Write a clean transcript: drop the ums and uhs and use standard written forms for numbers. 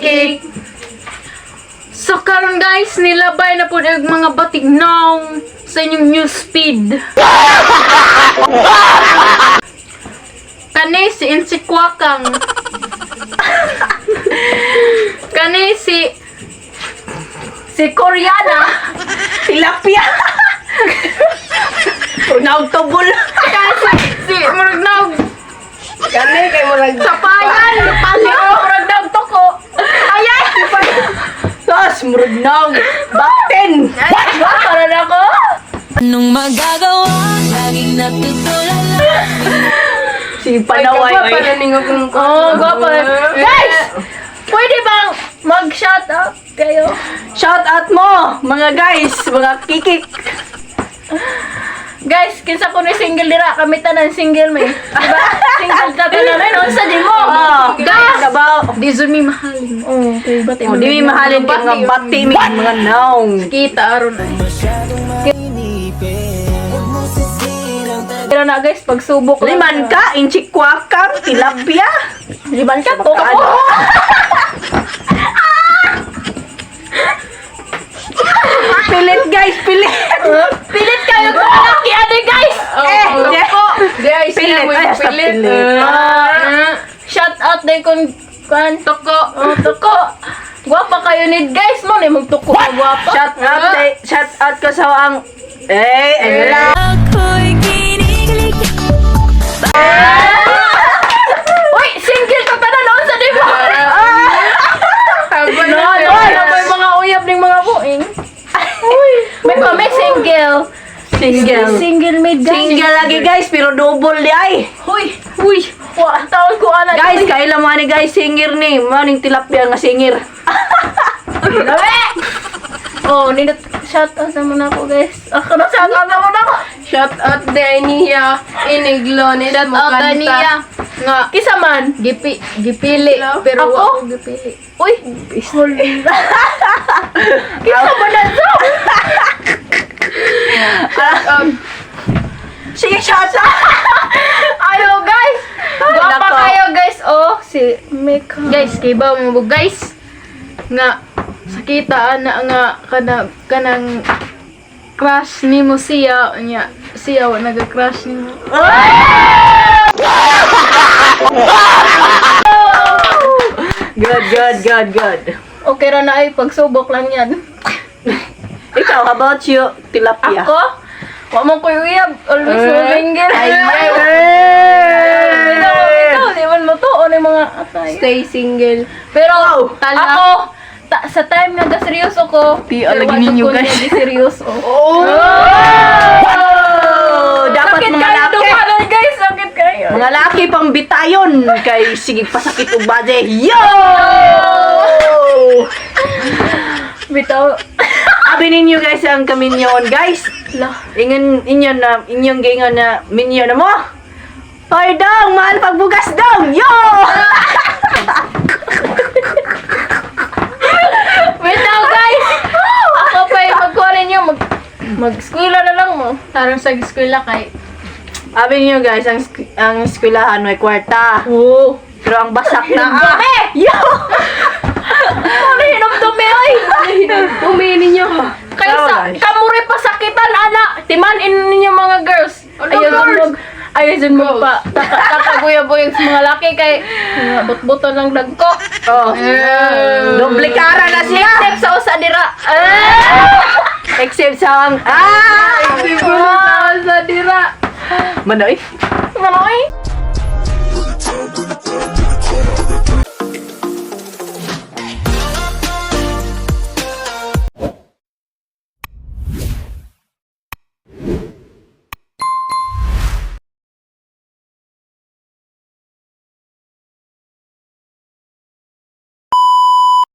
kikik. So karon guys, nilabay na po yung mga batignaw sa inyong news feed. Kani si Insikwakang. Kani si Koreana. Tilapia. Unawag tubol. Si Muragnaw. Kani kay mo lang. Sapayan. Muragnaw toko. Ayay. Tos, murugnaw. Bakten. Para na ko. Anong magagawa? Laging natutulala. Si Panaway. Ay, pananingog ng ko. Oh, gwapa. Guys! Pwede bang mag-shout out kayo? Shout out mo, mga guys, mga kikik. Guys, kinsa ko ni single dira, kami tanan single may. Diba? Single ta tanan ay no sa di mo. Guys, About. di zon mi mahalin. Oh, okay, bati Oh, di mi mahalin kay mga bati mi mga naong. Kita aron ay. Pero na guys, pagsubok Liman ka, inchikwakang, tilapia. Liman ka to. Pilit guys, pilit. Pilit kayo ko laki ade guys. Guys, pilit. Ay, hasta pilit. Shout out day kon toko. Oh, toko. Gwapa kayo ni guys mo ni magtuko gwapa. Shout out ko sa ang ano lang. Ako'y kinikilig. Uy, single ka tanan noon sa di mo. May mga uyab ning mga buing. Uy, may kami single. Single made guys. Single lagi guys, pero double di ay. Uy, wa taon ko ana. Guys, kailan mo ni guys singir ni, maning tilapia nga singir. Dami! Oh, nindot shout out naman ako guys. Ako na shout out naman ako. Shout out din niya iniglo ni dat mo kanta. Nga, kisa man gipili pero Ako? wa ko gipili. Uy, hold. Kisa man na so. Sige, shout out. Ayo guys. Gwapa Nako. kayo guys. Oh, si Mika. Guys, kay ba mo guys? Nga sakita na nga kanang crush ni mo siya wa naga-crush ni mo. Good. Okay ra na ay pagsubok lang yan. Ikaw, how about you, tilapia? Ako? Wa man ko uyab, always single. Ikaw, di man mo to o ni mga atay. Stay single. Pero Tala. ako sa time nga seryoso ko, Di, pero alagin wa ninyo, ko guys. niya di seryoso. Oh! Dapat Sakit mga kayo laki. dumanan guys, sakit kayo. Mga laki pang bitayon kay sige pasakit og bade. Yo! Bitaw. Abi ninyo guys ang kaminyon guys. Lah. Inyong gingon na minyo na mo. Hoy dong, mahal pagbugas dong. Yo! Bitaw guys. Ako pa yung magkuha ninyo mag-eskwela na lang mo. Tarong sa eskwela kay. Abi ninyo guys, ang eskwelahan may kwarta. Oo. Pero ang basak na Dumi! Yo! Ano hinumdumi ay? Umi ninyo. Kaya sa kamuri pa sakitan ana. Timanin ninyo mga girls. Ayun mo pa. Takaguyab-uyab sa mga laki kay but-buto ng dagko. Oh. Doble kara na siya. Except sa usa dira. Except sa ang Sa dira. Manoy. Nganoy?